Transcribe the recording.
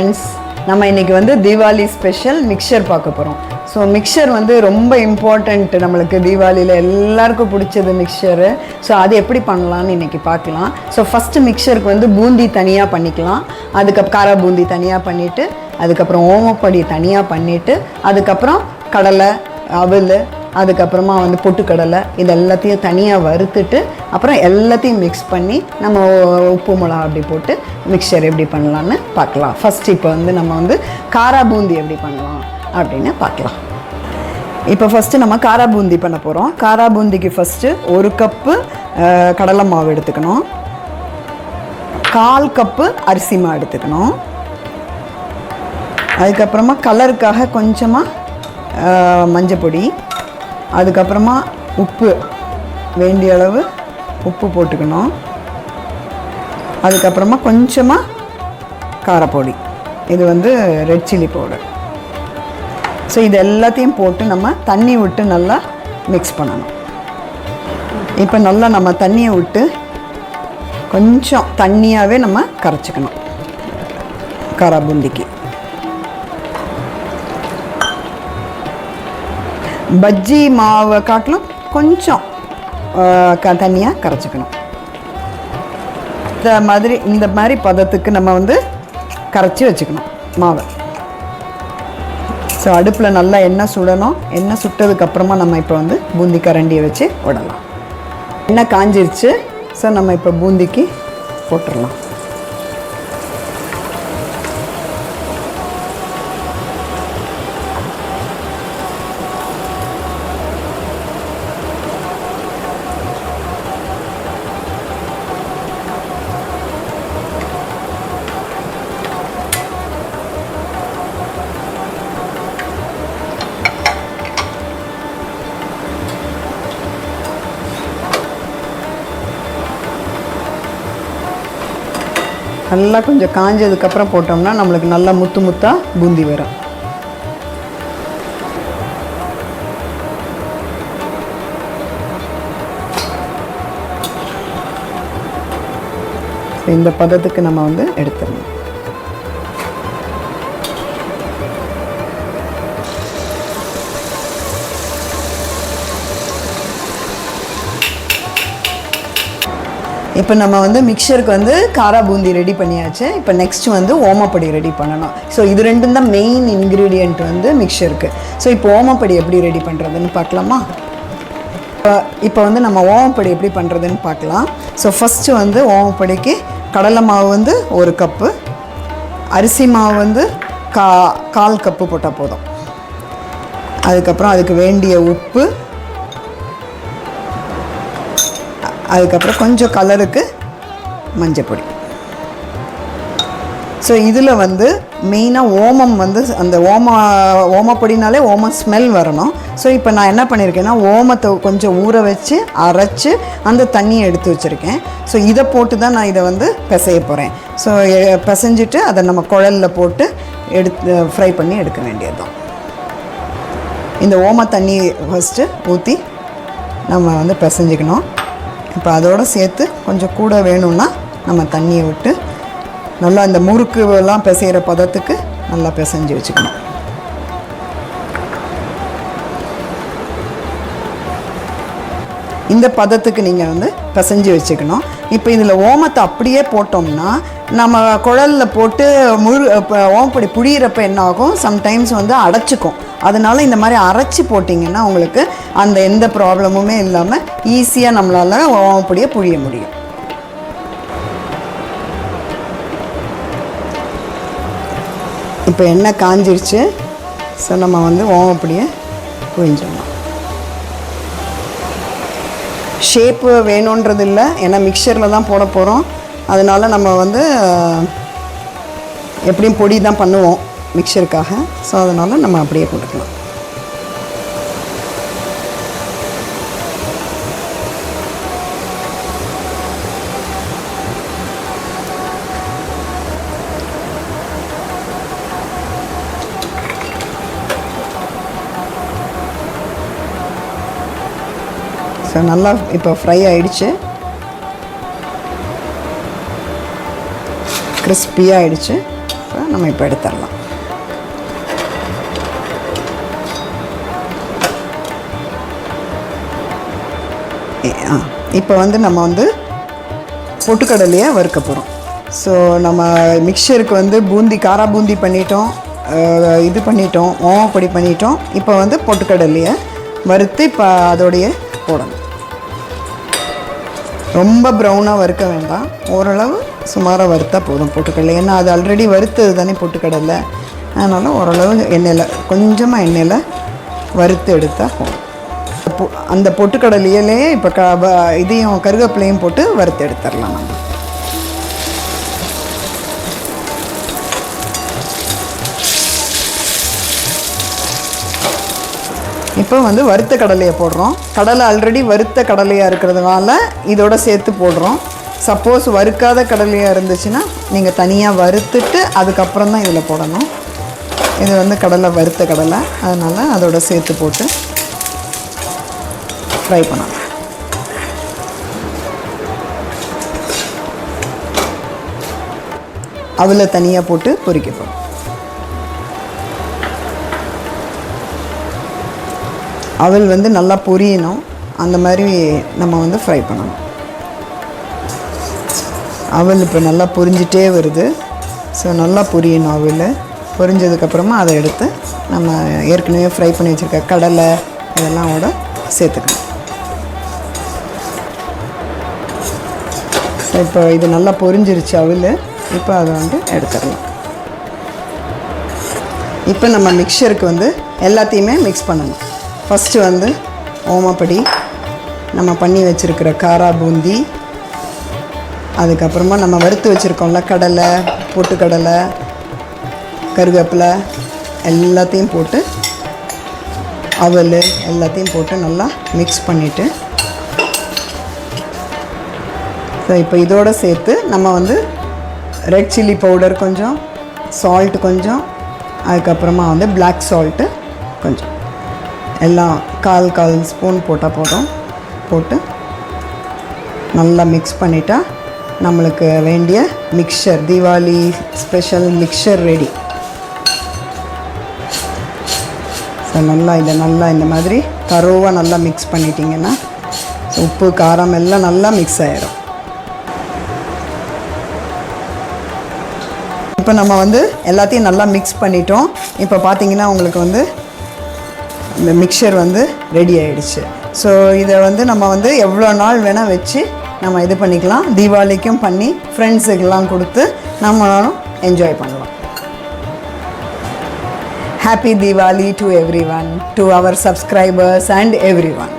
Friends, நம்ம இன்றைக்கி வந்து தீபாவளி ஸ்பெஷல் மிக்சர் பார்க்க போகிறோம். ஸோ மிக்சர் வந்து ரொம்ப இம்பார்ட்டண்ட் நம்மளுக்கு தீபாவளியில் எல்லாருக்கும் பிடிச்சது மிக்சரு. ஸோ அது எப்படி பண்ணலான்னு இன்றைக்கி பார்க்கலாம். ஸோ ஃபஸ்ட்டு மிக்சருக்கு வந்து பூந்தி தனியாக பண்ணிக்கலாம். அதுக்கப்புறம் காரா பூந்தி தனியாக பண்ணிவிட்டு, அதுக்கப்புறம் ஓமப்பொடி தனியாக பண்ணிவிட்டு, அதுக்கப்புறம் கடலை, அவல், அதுக்கப்புறமா வந்து பொட்டுக்கடலை, இது எல்லாத்தையும் தனியாக வறுத்துட்டு அப்புறம் எல்லாத்தையும் மிக்ஸ் பண்ணி நம்ம உப்பு மிளகா அப்படி போட்டு மிக்சர் எப்படி பண்ணலான்னு பார்க்கலாம். ஃபஸ்ட்டு இப்போ வந்து நம்ம வந்து காரா பூந்தி எப்படி பண்ணலாம் அப்படின்னு பார்க்கலாம். இப்போ ஃபஸ்ட்டு நம்ம காரா பூந்தி பண்ண போகிறோம். காரா பூந்திக்கு ஃபஸ்ட்டு 1 கப்பு கடலை மாவு எடுத்துக்கணும், 1/4 கப்பு அரிசி மாவு எடுத்துக்கணும். அதுக்கப்புறமா கலருக்காக கொஞ்சமாக மஞ்சள் பொடி, அதுக்கப்புறமா உப்பு, வேண்டிய அளவு உப்பு போட்டுக்கணும். அதுக்கப்புறமா கொஞ்சமாக காரப்பொடி, இது வந்து ரெட் சில்லி பவுடர். ஸோ இது எல்லாத்தையும் போட்டு நம்ம தண்ணி விட்டு நல்லா மிக்ஸ் பண்ணணும். இப்போ நல்லா நம்ம தண்ணியை விட்டு கொஞ்சம் தண்ணியாகவே நம்ம கரைச்சிக்கணும் காரா பூந்திக்கு. பஜ்ஜி மாவை காட்டிலும் கொஞ்சம் தண்ணியாக கரைச்சிக்கணும். இந்த மாதிரி பதத்துக்கு நம்ம வந்து கரைச்சி வச்சுக்கணும் மாவை. ஸோ அடுப்பில் நல்லா எண்ணெய் சுடணும். எண்ணெய் சுட்டதுக்கப்புறமா நம்ம இப்போ வந்து பூந்தி கரண்டியை வச்சு விடலாம். எண்ணெய் காஞ்சிருச்சு. ஸோ நம்ம இப்போ பூந்திக்கு போட்டுடலாம். நல்லா கொஞ்சம் காஞ்சதுக்கப்புறம் போட்டோம்னா நம்மளுக்கு நல்லா முத்து முத்தாக பூந்தி வரும். இந்த பதத்துக்கு நம்ம வந்து எடுத்துடணும். இப்போ நம்ம வந்து மிக்சருக்கு வந்து காரா பூந்தி ரெடி பண்ணியாச்சு. இப்போ நெக்ஸ்ட் வந்து ஓமப்பொடி ரெடி பண்ணணும். ஸோ இது ரெண்டும் தான் மெயின் இன்க்ரீடியண்ட் வந்து மிக்சருக்கு. ஸோ இப்போ ஓமப்பொடி எப்படி ரெடி பண்ணுறதுன்னு பார்க்கலாமா? இப்போ வந்து நம்ம ஓமப்பொடி எப்படி பண்ணுறதுன்னு பார்க்கலாம். ஸோ ஃபஸ்ட்டு வந்து ஓமப்பொடிக்கு கடலை மாவு வந்து 1 கப்பு, அரிசி மாவு வந்து 1/4 கப்பு போட்டால் போதும். அதுக்கப்புறம் அதுக்கு வேண்டிய உப்பு, அதுக்கப்புறம் கொஞ்சம் கலருக்கு மஞ்சள் பொடி. ஸோ இதில் வந்து மெயினாக ஓமம் வந்து அந்த ஓமப்பொடினாலே ஓமம் ஸ்மெல் வரணும். ஸோ இப்போ நான் என்ன பண்ணியிருக்கேன்னா ஓமத்தை கொஞ்சம் ஊற வச்சு அரைச்சி அந்த தண்ணியை எடுத்து வச்சுருக்கேன். ஸோ இதை போட்டு தான் நான் இதை வந்து பிசைய போகிறேன். ஸோ பிசைஞ்சிட்டு அதை நம்ம குழலில் போட்டு ஃப்ரை பண்ணி எடுக்க வேண்டியது தான். இந்த ஓம தண்ணி ஃபஸ்ட்டு ஊற்றி நம்ம வந்து பிசைஞ்சிக்கணும். இப்போ அதோடு சேர்த்து கொஞ்சம் கூட வேணும்னா நம்ம தண்ணியை விட்டு நல்லா இந்த முறுக்குலாம் பிசைகிற பதத்துக்கு நல்லா பிசைஞ்சு வச்சுக்கணும். இந்த பதத்துக்கு நீங்கள் வந்து பிசைஞ்சு வச்சுக்கணும். இப்போ இதில் ஓமத்தை அப்படியே போட்டோம்னா நம்ம குழலில் போட்டு ஓமப்பொடி புழியிறப்ப என்ன ஆகும், சம்டைம்ஸ் வந்து அடைச்சிக்கும். அதனால இந்த மாதிரி அரைச்சி போட்டிங்கன்னா உங்களுக்கு அந்த எந்த ப்ராப்ளமுமே இல்லாமல் ஈஸியாக நம்மளால் ஓமப்பொடியை புழிய முடியும். இப்போ எண்ணெய் காஞ்சிருச்சு. ஸோ நம்ம வந்து ஓமப்பொடியை புழிஞ்சிடணும். ஷேப்பு வேணுன்றது இல்லை, ஏன்னா மிக்சரில் தான் போட போகிறோம். அதனால் நம்ம வந்து எப்படியும் பொடி தான் பண்ணுவோம் மிக்சருக்காக. ஸோ அதனால் நம்ம அப்படியே போட்டுக்கலாம். ஸோ நல்லா இப்போ ஃப்ரை ஆகிடுச்சு. கிறிஸ்பியாக ஆகிடுச்சு. ஸோ நம்ம இப்போ எடுத்துடலாம். இப்போ வந்து நம்ம வந்து பொட்டுக்கடலையை வறுக்க போகிறோம். ஸோ நம்ம மிக்சருக்கு வந்து பூந்தி காரா பூந்தி பண்ணிட்டோம், இது பண்ணிட்டோம், ஓமப்பொடி பண்ணிட்டோம். இப்போ வந்து பொட்டுக்கடலையை வறுத்து இப்போ அதோடைய போடணும். ரொம்ப ப்ரௌனாக வறுக்க வேண்டாம், ஓரளவு சுமாராக வறுத்தா போதும் பொட்டுக்கடலை. ஏன்னா அது ஆல்ரெடி வறுத்தது தானே பொட்டுக்கடலை, அதனால் ஓரளவு எண்ணெயில் கொஞ்சமாக எண்ணெயில் வறுத்து எடுத்தால் போதும். அந்த பொட்டுக்கடலையிலே இப்போ இதையும் கருவேப்பிலையும் போட்டு வறுத்து எடுத்துடலாம். நம்ம இப்போ வந்து வறுத்த கடலையை போடுறோம். கடலை ஆல்ரெடி வறுத்த கடலையாக இருக்கிறதுனால இதோட சேர்த்து போடுறோம். சப்போஸ் வறுக்காத கடலையாக இருந்துச்சுன்னா நீங்கள் தனியாக வறுத்துட்டு அதுக்கப்புறம் தான் இதில் போடணும். இது வந்து கடலை வறுத்த கடலை, அதனால் அதோட சேர்த்து போட்டு ஃப்ரை பண்ணலாம். அவலை தனியாக போட்டு பொரிக்க போகிறோம். அவல் வந்து நல்லா பொரியணும், அந்த மாதிரி நம்ம வந்து ஃப்ரை பண்ணணும். அவல் இப்போ நல்லா பொரிஞ்சிட்டே வருது. ஸோ நல்லா பொரியணும். அவல் பொரிஞ்சதுக்கப்புறமா அதை எடுத்து நம்ம ஏற்கனவே ஃப்ரை பண்ணி வச்சுருக்க கடலை இதெல்லாம் சேர்த்துக்கணும். இப்போ இது நல்லா பொரிஞ்சிருச்சு அவல். இப்போ அதை வந்து எடுத்துடலாம். இப்போ நம்ம மிக்சருக்கு வந்து எல்லாத்தையுமே மிக்ஸ் பண்ணணும். ஃபஸ்ட்டு வந்து ஓமப்பொடி, நம்ம பண்ணி வச்சுருக்கிற காரா பூந்தி, அதுக்கப்புறமா நம்ம வறுத்து வச்சுருக்கோம்ல கடலை, பொட்டுக்கடலை, கருவேப்பிலை எல்லாத்தையும் போட்டு அவல் எல்லாத்தையும் போட்டு நல்லா மிக்ஸ் பண்ணிவிட்டு, ஸோ இப்போ இதோடு சேர்த்து நம்ம வந்து ரெட் சில்லி பவுடர் கொஞ்சம், சால்ட்டு கொஞ்சம், அதுக்கப்புறமா வந்து பிளாக் சால்ட்டு கொஞ்சம், எல்லாம் கால் ஸ்பூன் போட்டால் போதும். போட்டு நல்லா மிக்ஸ் பண்ணிட்டா நம்மளுக்கு வேண்டிய mixture, Deepavali special mixture ready. So நல்லா இந்த மாதிரி தரோவாக நல்லா மிக்ஸ் பண்ணிட்டீங்கன்னா உப்பு காரம் எல்லாம் நல்லா மிக்ஸ் ஆகிடும். இப்போ நம்ம வந்து எல்லாத்தையும் நல்லா மிக்ஸ் பண்ணிட்டோம். இப்போ பார்த்தீங்கன்னா உங்களுக்கு வந்து இந்த மிக்சர் வந்து ரெடி ஆகிடுச்சு. ஸோ இதை வந்து நம்ம வந்து எவ்வளோ நாள் வேணால் வச்சு நம்ம இது பண்ணிக்கலாம். தீபாவளிக்கும் பண்ணி ஃப்ரெண்ட்ஸுக்கெல்லாம் கொடுத்து நம்மளும் என்ஜாய் பண்ணலாம். Happy Diwali to everyone, to our subscribers and everyone.